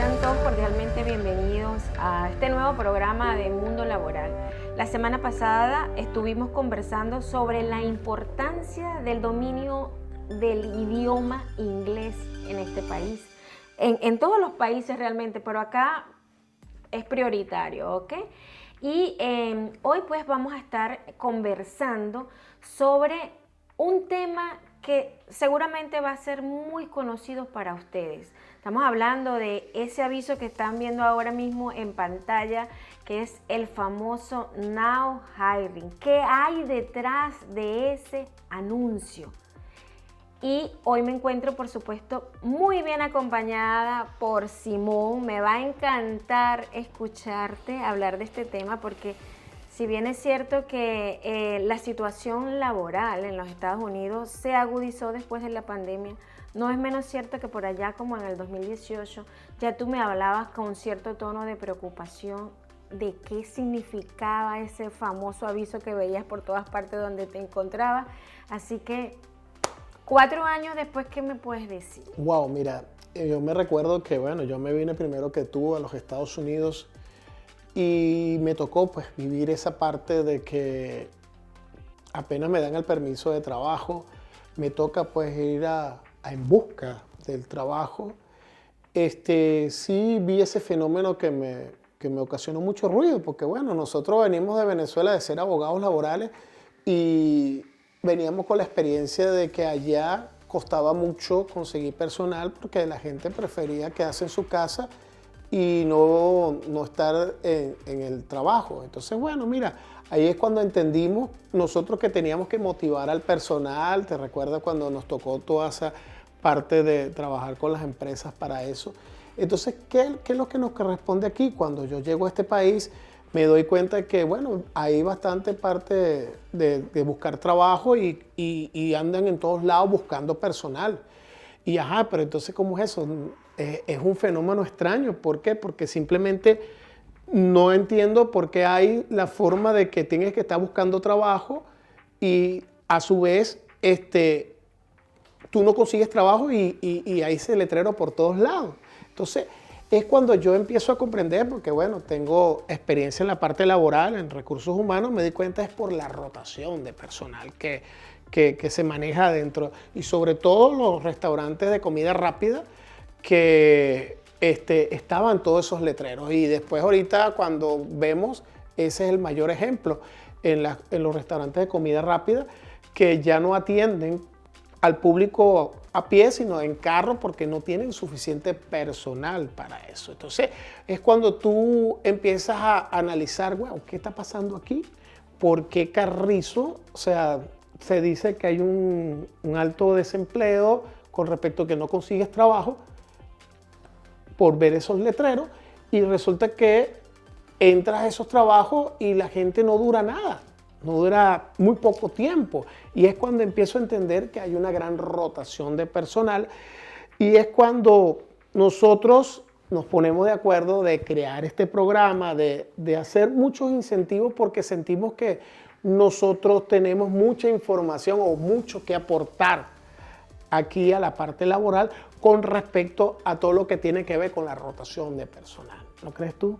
Sean todos cordialmente bienvenidos a este nuevo programa de Mundo Laboral. La semana pasada estuvimos conversando sobre la importancia del dominio del idioma inglés en este país, en todos los países realmente, pero acá es prioritario, ¿ok? Y hoy pues vamos a estar conversando sobre un tema que seguramente va a ser muy conocido para ustedes. Estamos hablando de ese aviso que están viendo ahora mismo en pantalla, que es el famoso Now Hiring. ¿Qué hay detrás de ese anuncio? Y hoy me encuentro, por supuesto, muy bien acompañada por Simón. Me va a encantar escucharte hablar de este tema porque si bien es cierto que la situación laboral en los Estados Unidos se agudizó después de la pandemia, no es menos cierto que por allá como en el 2018 ya tú me hablabas con cierto tono de preocupación de qué significaba ese famoso aviso que veías por todas partes donde te encontrabas. Así que 4 años después, ¿qué me puedes decir? Wow, mira, yo me recuerdo que, bueno, yo me vine primero que tú a los Estados Unidos y me tocó, pues, vivir esa parte de que apenas me dan el permiso de trabajo, me toca, pues, ir en busca del trabajo. Sí vi ese fenómeno que me ocasionó mucho ruido, porque, bueno, nosotros venimos de Venezuela de ser abogados laborales y veníamos con la experiencia de que allá costaba mucho conseguir personal porque la gente prefería quedarse en su casa y no estar en el trabajo. Entonces, bueno, mira, ahí es cuando entendimos nosotros que teníamos que motivar al personal. ¿Te recuerdas cuando nos tocó toda esa parte de trabajar con las empresas para eso? Entonces, ¿qué es lo que nos corresponde aquí? Cuando yo llego a este país, me doy cuenta de que, bueno, hay bastante parte de buscar trabajo y andan en todos lados buscando personal. Y ajá, pero entonces, ¿cómo es eso? Es un fenómeno extraño. ¿Por qué? Porque simplemente no entiendo por qué hay la forma de que tienes que estar buscando trabajo y a su vez tú no consigues trabajo y hay ese letrero por todos lados. Entonces, es cuando yo empiezo a comprender, porque bueno, tengo experiencia en la parte laboral, en recursos humanos, me di cuenta es por la rotación de personal que se maneja adentro y sobre todo los restaurantes de comida rápida que estaban todos esos letreros y después ahorita cuando vemos, ese es el mayor ejemplo en los restaurantes de comida rápida que ya no atienden al público a pie, sino en carro porque no tienen suficiente personal para eso. Entonces, es cuando tú empiezas a analizar, wow, ¿qué está pasando aquí? ¿Por qué Carrizo? O sea, se dice que hay un alto desempleo con respecto a que no consigues trabajo por ver esos letreros y resulta que entras a esos trabajos y la gente no dura nada. No dura muy poco tiempo y es cuando empiezo a entender que hay una gran rotación de personal y es cuando nosotros nos ponemos de acuerdo de crear este programa, de hacer muchos incentivos porque sentimos que nosotros tenemos mucha información o mucho que aportar aquí a la parte laboral con respecto a todo lo que tiene que ver con la rotación de personal. ¿No crees tú?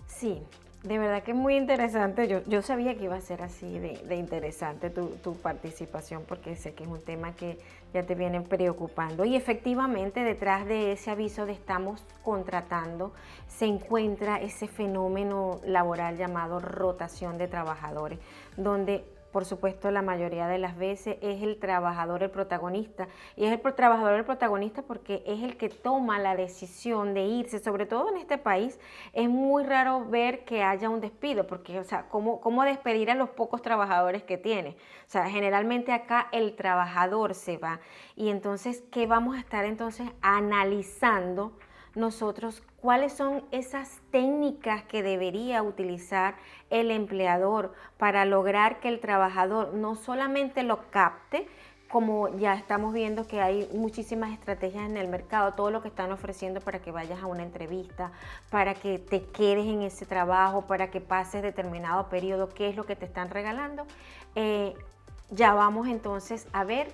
Sí, de verdad que es muy interesante. Yo sabía que iba a ser así de interesante tu participación porque sé que es un tema que ya te viene preocupando. Y efectivamente detrás de ese aviso de estamos contratando se encuentra ese fenómeno laboral llamado rotación de trabajadores, donde por supuesto la mayoría de las veces es el trabajador el protagonista y es el trabajador el protagonista porque es el que toma la decisión de irse. Sobre todo en este país es muy raro ver que haya un despido porque, o sea, ¿cómo despedir a los pocos trabajadores que tiene? O sea, generalmente acá el trabajador se va y entonces, ¿qué vamos a estar entonces analizando nosotros? ¿Cuáles son esas técnicas que debería utilizar el empleador para lograr que el trabajador no solamente lo capte, como ya estamos viendo que hay muchísimas estrategias en el mercado, todo lo que están ofreciendo para que vayas a una entrevista, para que te quedes en ese trabajo, para que pases determinado periodo, qué es lo que te están regalando? Ya vamos entonces a ver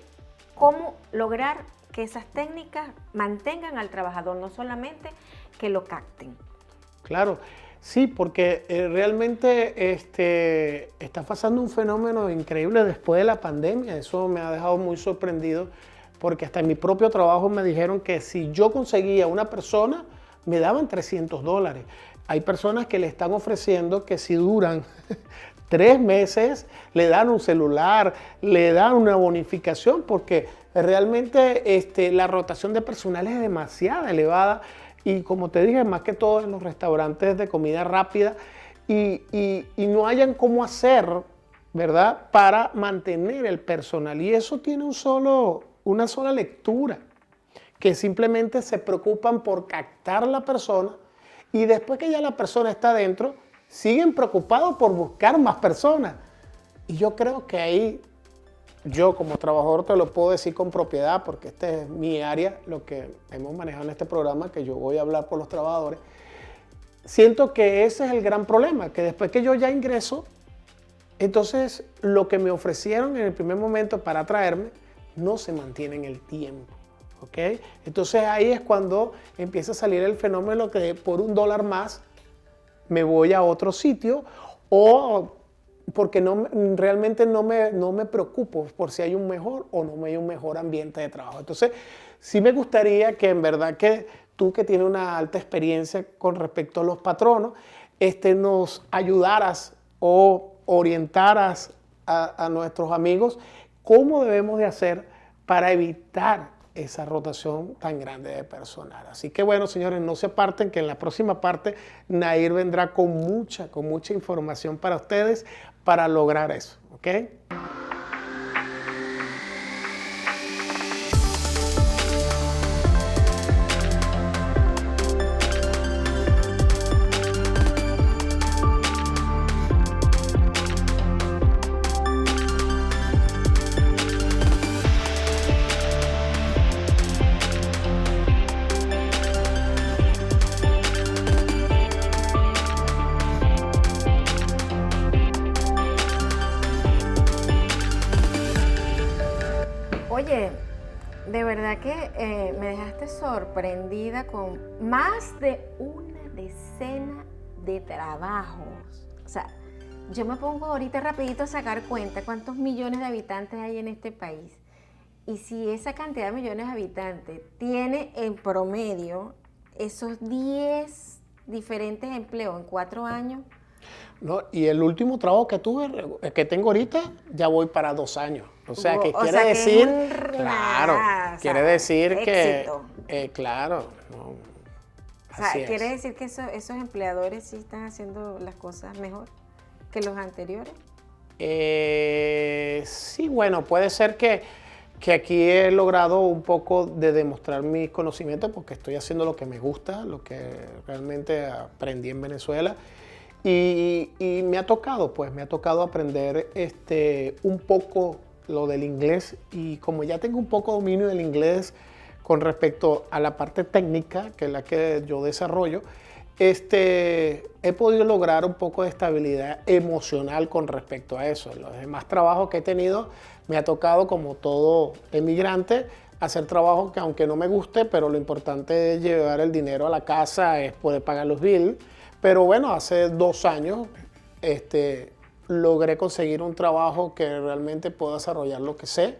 cómo lograr que esas técnicas mantengan al trabajador, no solamente que lo capten. Claro, sí, porque realmente está pasando un fenómeno increíble después de la pandemia. Eso me ha dejado muy sorprendido, porque hasta en mi propio trabajo me dijeron que si yo conseguía una persona, me daban $300. Hay personas que le están ofreciendo que si duran 3 meses, le dan un celular, le dan una bonificación, porque realmente la rotación de personal es demasiado elevada. Y como te dije, más que todo en los restaurantes de comida rápida, y no hayan cómo hacer, ¿verdad?, para mantener el personal. Y eso tiene una sola lectura, que simplemente se preocupan por captar a la persona, y después que ya la persona está dentro, siguen preocupados por buscar más personas. Y yo creo que ahí, yo como trabajador te lo puedo decir con propiedad, porque esta es mi área, lo que hemos manejado en este programa, que yo voy a hablar por los trabajadores. Siento que ese es el gran problema, que después que yo ya ingreso, entonces lo que me ofrecieron en el primer momento para atraerme no se mantiene en el tiempo. ¿Okay? Entonces ahí es cuando empieza a salir el fenómeno que por $1 más me voy a otro sitio, o porque realmente no me preocupo por si hay un mejor o no hay un mejor ambiente de trabajo. Entonces sí me gustaría que en verdad que tú, que tienes una alta experiencia con respecto a los patronos, nos ayudaras o orientaras a nuestros amigos cómo debemos de hacer para evitar esa rotación tan grande de personal. Así que bueno, señores, no se aparten, que en la próxima parte Nair vendrá con mucha información para ustedes para lograr eso, ¿ok? Oye, de verdad que me dejaste sorprendida con más de una decena de trabajos. O sea, yo me pongo ahorita rapidito a sacar cuenta cuántos millones de habitantes hay en este país. Y si esa cantidad de millones de habitantes tiene en promedio esos 10 diferentes empleos en 4 años. No, y el último trabajo que tuve, que tengo ahorita, ya voy para 2 años. O sea, que quiere que decir, claro, quiere decir éxito. que, claro. No, o sea, quiere decir que esos empleadores sí están haciendo las cosas mejor que los anteriores. Sí, bueno, puede ser que aquí he logrado un poco de demostrar mis conocimientos, porque estoy haciendo lo que me gusta, lo que realmente aprendí en Venezuela. Y me ha tocado aprender un poco lo del inglés, y como ya tengo un poco dominio del inglés con respecto a la parte técnica, que es la que yo desarrollo, he podido lograr un poco de estabilidad emocional con respecto a eso. Los demás trabajos que he tenido, me ha tocado, como todo emigrante, hacer trabajos que aunque no me guste, pero lo importante es llevar el dinero a la casa, es poder pagar los bills. Pero bueno, hace 2 años logré conseguir un trabajo que realmente puedo desarrollar lo que sé,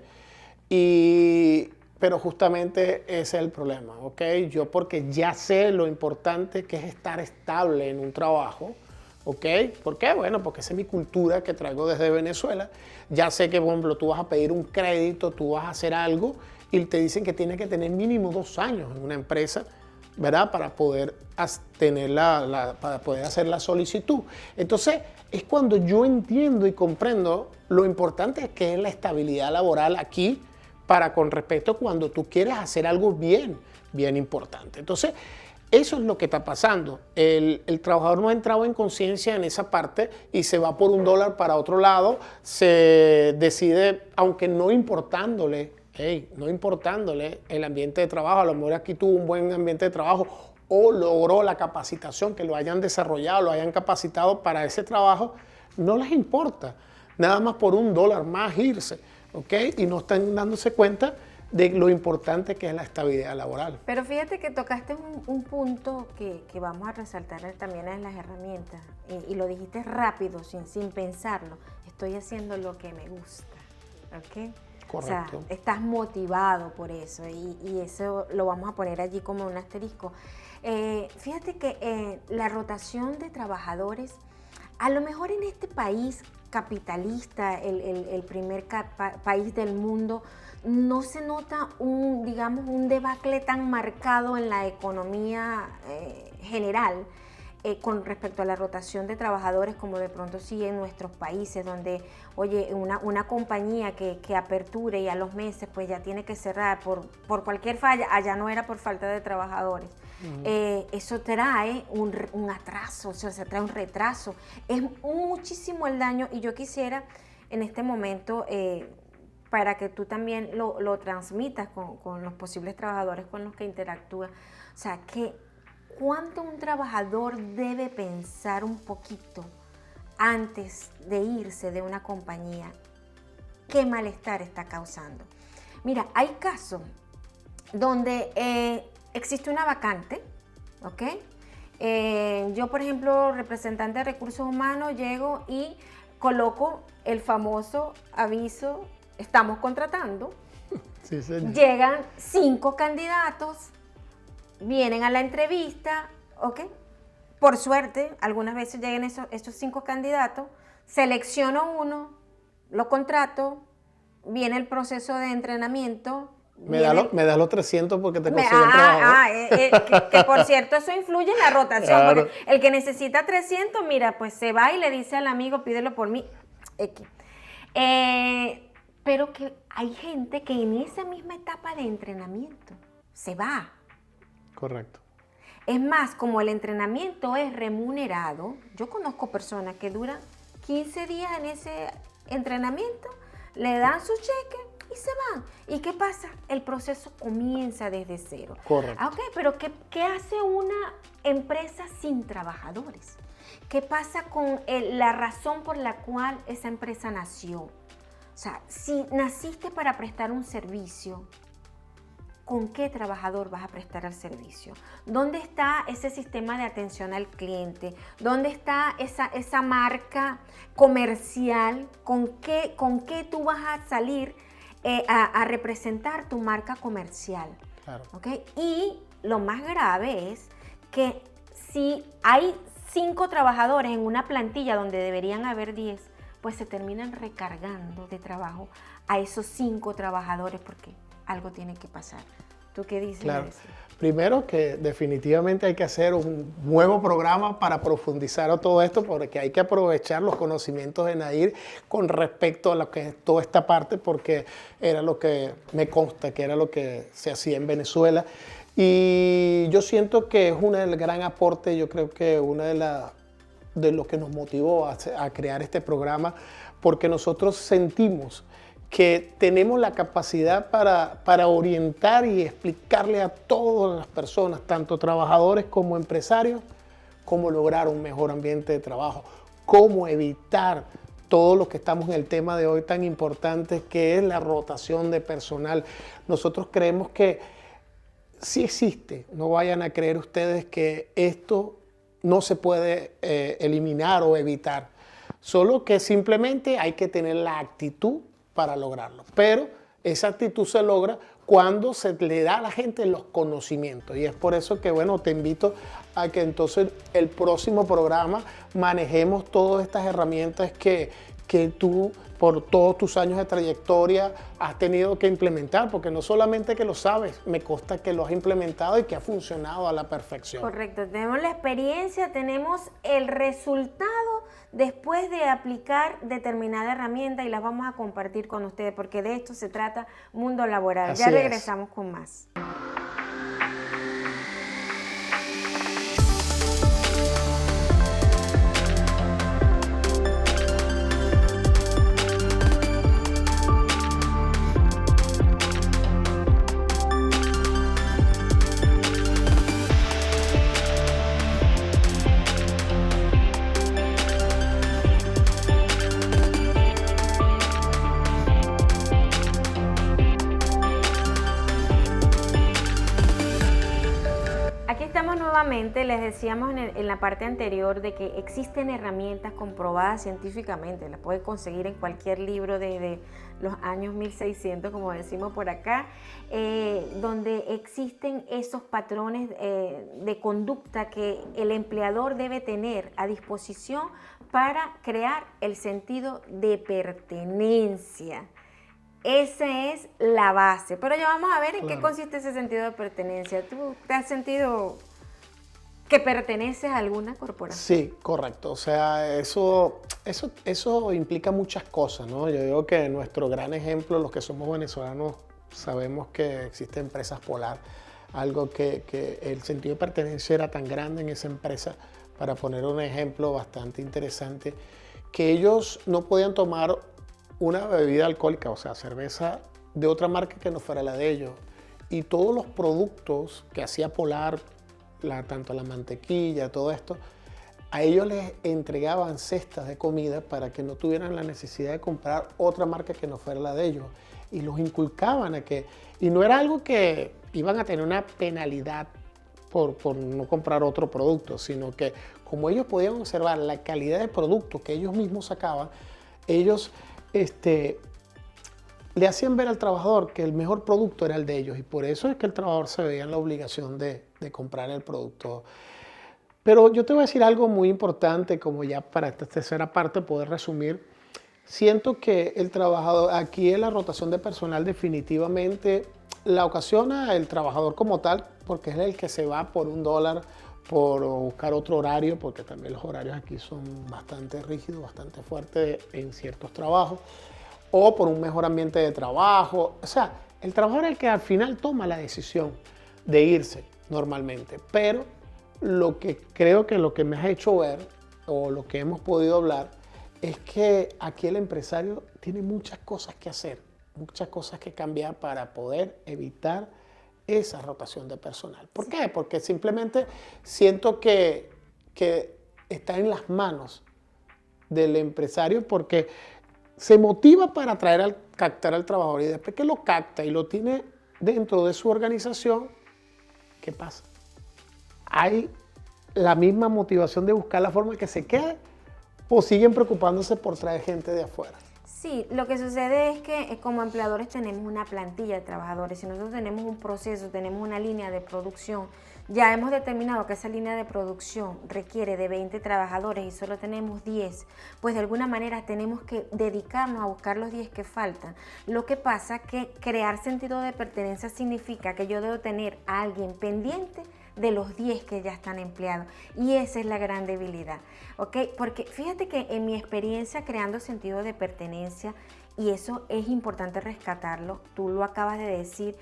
pero justamente ese es el problema, ¿ok? Yo, porque ya sé lo importante que es estar estable en un trabajo, ¿ok? ¿Por qué? Bueno, porque esa es mi cultura que traigo desde Venezuela. Ya sé que, por ejemplo, tú vas a pedir un crédito, tú vas a hacer algo y te dicen que tienes que tener mínimo 2 años en una empresa, ¿verdad? Para poder para poder hacer la solicitud. Entonces, es cuando yo entiendo y comprendo lo importante que es la estabilidad laboral aquí, con respecto a cuando tú quieres hacer algo bien importante. Entonces, eso es lo que está pasando. El trabajador no ha entrado en conciencia en esa parte y se va por $1 para otro lado, se decide, aunque no importándole el ambiente de trabajo. A lo mejor aquí tuvo un buen ambiente de trabajo o logró la capacitación, que lo hayan desarrollado, lo hayan capacitado para ese trabajo, no les importa. Nada más por $1 más irse, ¿ok? Y no están dándose cuenta de lo importante que es la estabilidad laboral. Pero fíjate que tocaste un punto que vamos a resaltar también en las herramientas, y lo dijiste rápido, sin pensarlo. Estoy haciendo lo que me gusta, ¿ok? Correcto. O sea, estás motivado por eso, y eso lo vamos a poner allí como un asterisco. Fíjate que la rotación de trabajadores, a lo mejor en este país capitalista, el primer país del mundo, no se nota un debacle tan marcado en la economía general con respecto a la rotación de trabajadores como de pronto sí en nuestros países, donde, oye, una compañía que aperture y a los meses pues ya tiene que cerrar por cualquier falla, allá no era por falta de trabajadores. Eso trae un atraso, o sea, se trae un retraso. Es muchísimo el daño, y yo quisiera en este momento, para que tú también lo transmitas con los posibles trabajadores con los que interactúas, o sea, que cuánto un trabajador debe pensar un poquito antes de irse de una compañía, qué malestar está causando. Mira, hay casos donde existe una vacante, ¿ok? Yo, por ejemplo, representante de recursos humanos, llego y coloco el famoso aviso, estamos contratando. Sí, señor. Llegan 5 candidatos, vienen a la entrevista, ¿ok? Por suerte, algunas veces llegan estos 5 candidatos, selecciono uno, lo contrato, viene el proceso de entrenamiento. Me da los 300 porque te consiguen trabajo. Que por cierto, eso influye en la rotación, Claro. porque el que necesita 300, mira, pues se va y le dice al amigo, pídelo por mí. Pero que hay gente que en esa misma etapa de entrenamiento se va. Correcto. Es más, como el entrenamiento es remunerado, yo conozco personas que duran 15 días en ese entrenamiento, le dan su cheque y se van. ¿Y qué pasa? El proceso comienza desde cero. Correcto. Ok, pero ¿qué hace una empresa sin trabajadores? ¿Qué pasa con la razón por la cual esa empresa nació? O sea, si naciste para prestar un servicio, ¿con qué trabajador vas a prestar el servicio? ¿Dónde está ese sistema de atención al cliente? ¿Dónde está esa marca comercial? ¿Con qué tú vas a salir a representar tu marca comercial? Claro. ¿Okay? Y lo más grave es que si hay 5 trabajadores en una plantilla donde deberían haber 10, pues se terminan recargando de trabajo a esos 5 trabajadores porque algo tiene que pasar. ¿Tú qué dices? Claro. Primero que definitivamente hay que hacer un nuevo programa para profundizar a todo esto, porque hay que aprovechar los conocimientos de Nair con respecto a lo que es toda esta parte, porque era lo que me consta que era lo que se hacía en Venezuela. Y yo siento que es el gran aporte, yo creo que de lo que nos motivó a crear este programa, porque nosotros sentimos que tenemos la capacidad para orientar y explicarle a todas las personas, tanto trabajadores como empresarios, cómo lograr un mejor ambiente de trabajo, cómo evitar todo lo que estamos en el tema de hoy tan importante, que es la rotación de personal. Nosotros creemos que sí existe, no vayan a creer ustedes que esto no se puede eliminar o evitar, solo que simplemente hay que tener la actitud para lograrlo. Pero esa actitud se logra cuando se le da a la gente los conocimientos. Y es por eso que, bueno, te invito a que entonces el próximo programa manejemos todas estas herramientas que tú, por todos tus años de trayectoria, has tenido que implementar, porque no solamente que lo sabes, me consta que lo has implementado y que ha funcionado a la perfección. Correcto, tenemos la experiencia, tenemos el resultado después de aplicar determinada herramienta y las vamos a compartir con ustedes, porque de esto se trata Mundo Laboral. Así Ya es. regresamos con más. estamos nuevamente. Les decíamos en la parte anterior de que existen herramientas comprobadas científicamente. Las puede conseguir en cualquier libro de los años 1600, como decimos por acá, donde existen esos patrones de conducta que el empleador debe tener a disposición para crear el sentido de pertenencia. Esa es la base. Pero ya vamos a ver en qué consiste ese sentido de pertenencia. ¿Tú te has sentido que perteneces a alguna corporación? Sí, correcto. O sea, eso implica muchas cosas, ¿no? Yo digo que nuestro gran ejemplo, los que somos venezolanos, sabemos que existe Empresas Polar, algo que el sentido de pertenencia era tan grande en esa empresa, para poner un ejemplo bastante interesante, que ellos no podían tomar una bebida alcohólica, o sea, cerveza de otra marca que no fuera la de ellos. Y todos los productos que hacía Polar, tanto la mantequilla, todo esto, a ellos les entregaban cestas de comida para que no tuvieran la necesidad de comprar otra marca que no fuera la de ellos. Y los inculcaban a que, y no era algo que iban a tener una penalidad por no comprar otro producto, sino que como ellos podían observar la calidad de producto que ellos mismos sacaban, ellos le hacían ver al trabajador que el mejor producto era el de ellos, y por eso es que el trabajador se veía en la obligación de comprar el producto. Pero yo te voy a decir algo muy importante, como ya para esta tercera parte poder resumir. Siento que el trabajador, aquí en la rotación de personal definitivamente la ocasiona el trabajador como tal, porque es el que se va por $1 por buscar otro horario, porque también los horarios aquí son bastante rígidos, bastante fuertes en ciertos trabajos, o por un mejor ambiente de trabajo. O sea, el trabajador es el que al final toma la decisión de irse normalmente, pero lo que creo que lo que me has hecho ver, o lo que hemos podido hablar, es que aquí el empresario tiene muchas cosas que hacer, muchas cosas que cambiar para poder evitar esa rotación de personal. ¿Por qué? Porque simplemente siento que está en las manos del empresario, porque se motiva para captar al trabajador, y después que lo capta y lo tiene dentro de su organización, ¿qué pasa? Hay la misma motivación de buscar la forma de que se quede, o siguen preocupándose por traer gente de afuera. Sí, lo que sucede es que como empleadores tenemos una plantilla de trabajadores. Si nosotros tenemos un proceso, tenemos una línea de producción, ya hemos determinado que esa línea de producción requiere de 20 trabajadores y solo tenemos 10, pues de alguna manera tenemos que dedicarnos a buscar los 10 que faltan. Lo que pasa es que crear sentido de pertenencia significa que yo debo tener a alguien pendiente de los 10 que ya están empleados, y esa es la gran debilidad, ¿ok? Porque fíjate que en mi experiencia creando sentido de pertenencia, y eso es importante rescatarlo, tú lo acabas de decir,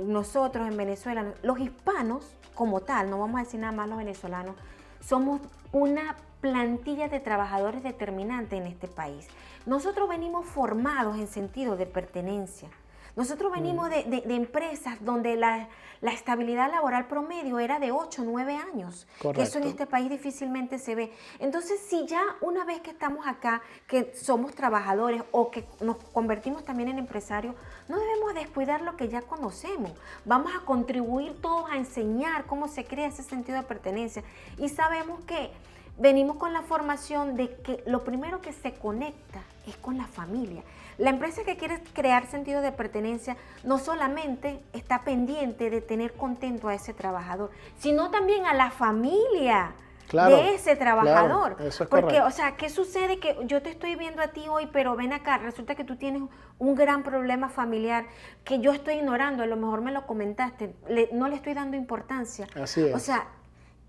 nosotros en Venezuela, los hispanos como tal, no vamos a decir nada más los venezolanos, somos una plantilla de trabajadores determinante en este país. Nosotros venimos formados en sentido de pertenencia. Nosotros venimos de empresas donde la estabilidad laboral promedio era de 8 o 9 años. Correcto. Que eso en este país difícilmente se ve. Entonces, si ya una vez que estamos acá, que somos trabajadores o que nos convertimos también en empresarios, no debemos descuidar lo que ya conocemos. Vamos a contribuir todos a enseñar cómo se crea ese sentido de pertenencia. Y sabemos que venimos con la formación de que lo primero que se conecta es con la familia. La empresa que quiere crear sentido de pertenencia no solamente está pendiente de tener contento a ese trabajador, sino también a la familia de ese trabajador. Claro, eso es porque, correcto. o sea, ¿qué sucede? Que yo te estoy viendo a ti hoy, pero ven acá, resulta que tú tienes un gran problema familiar que yo estoy ignorando, a lo mejor me lo comentaste, no le estoy dando importancia. Así es. O sea,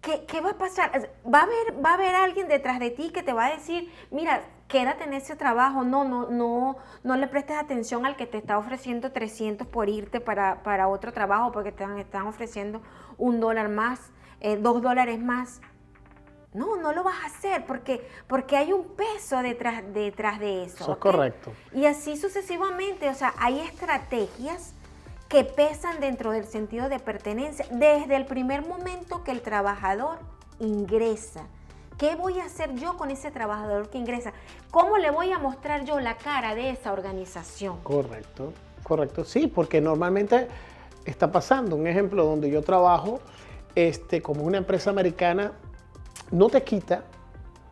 ¿qué va a pasar? ¿Va a haber alguien detrás de ti que te va a decir, mira, quédate en ese trabajo, no le prestes atención al que te está ofreciendo 300 por irte para otro trabajo porque te están ofreciendo $1 más, $2 más? No lo vas a hacer porque hay un peso detrás de eso. Eso es ¿okay? correcto. Y así sucesivamente, o sea, hay estrategias que pesan dentro del sentido de pertenencia desde el primer momento que el trabajador ingresa. ¿Qué voy a hacer yo con ese trabajador que ingresa? ¿Cómo le voy a mostrar yo la cara de esa organización? Correcto, correcto. Sí, porque normalmente está pasando. Un ejemplo donde yo trabajo, como una empresa americana, no te quita,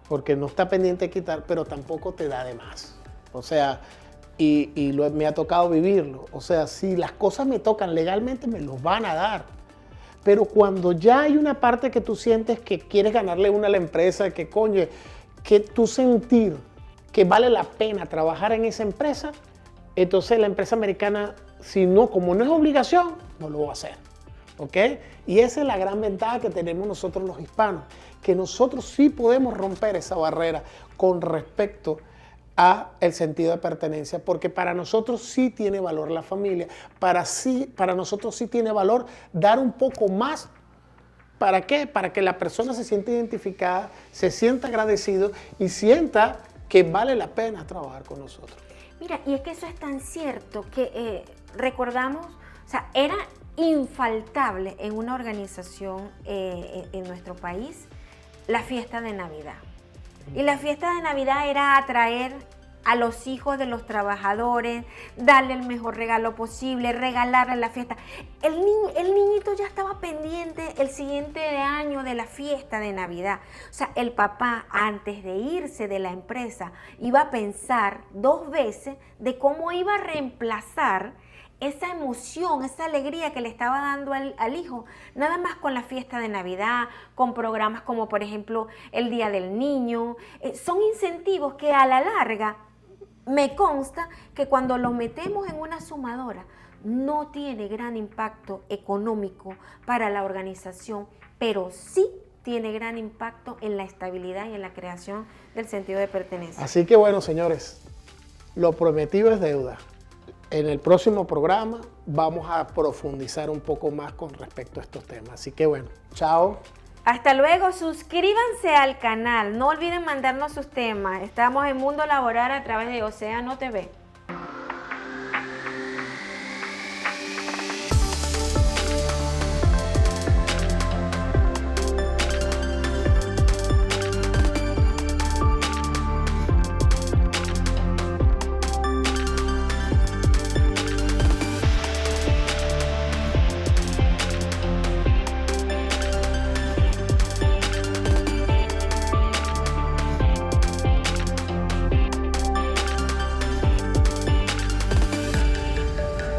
porque no está pendiente de quitar, pero tampoco te da de más. O sea, me ha tocado vivirlo. O sea, si las cosas me tocan legalmente, me los van a dar. Pero cuando ya hay una parte que tú sientes que quieres ganarle una a la empresa, que coño, que tú sentir que vale la pena trabajar en esa empresa, entonces la empresa americana, si no, como no es obligación, no lo va a hacer. ¿Ok? Y esa es la gran ventaja que tenemos nosotros los hispanos, que nosotros sí podemos romper esa barrera con respecto a el sentido de pertenencia, porque para nosotros sí tiene valor la familia, para nosotros sí tiene valor dar un poco más. ¿Para qué? Para que la persona se sienta identificada, se sienta agradecido y sienta que vale la pena trabajar con nosotros. Mira, y es que eso es tan cierto que recordamos, o sea, era infaltable en una organización en nuestro país la fiesta de Navidad. Y la fiesta de Navidad era atraer a los hijos de los trabajadores, darle el mejor regalo posible, regalarle la fiesta. El niñito ya estaba pendiente el siguiente año de la fiesta de Navidad. O sea, el papá, antes de irse de la empresa, iba a pensar 2 veces de cómo iba a reemplazar esa emoción, esa alegría que le estaba dando al hijo, nada más con la fiesta de Navidad, con programas como por ejemplo el Día del Niño. Son incentivos que a la larga me consta que cuando los metemos en una sumadora no tiene gran impacto económico para la organización, pero sí tiene gran impacto en la estabilidad y en la creación del sentido de pertenencia. Así que bueno, señores, lo prometido es deuda. En el próximo programa vamos a profundizar un poco más con respecto a estos temas. Así que bueno, chao. Hasta luego, suscríbanse al canal, no olviden mandarnos sus temas. Estamos en Mundo Laboral a través de Océano TV.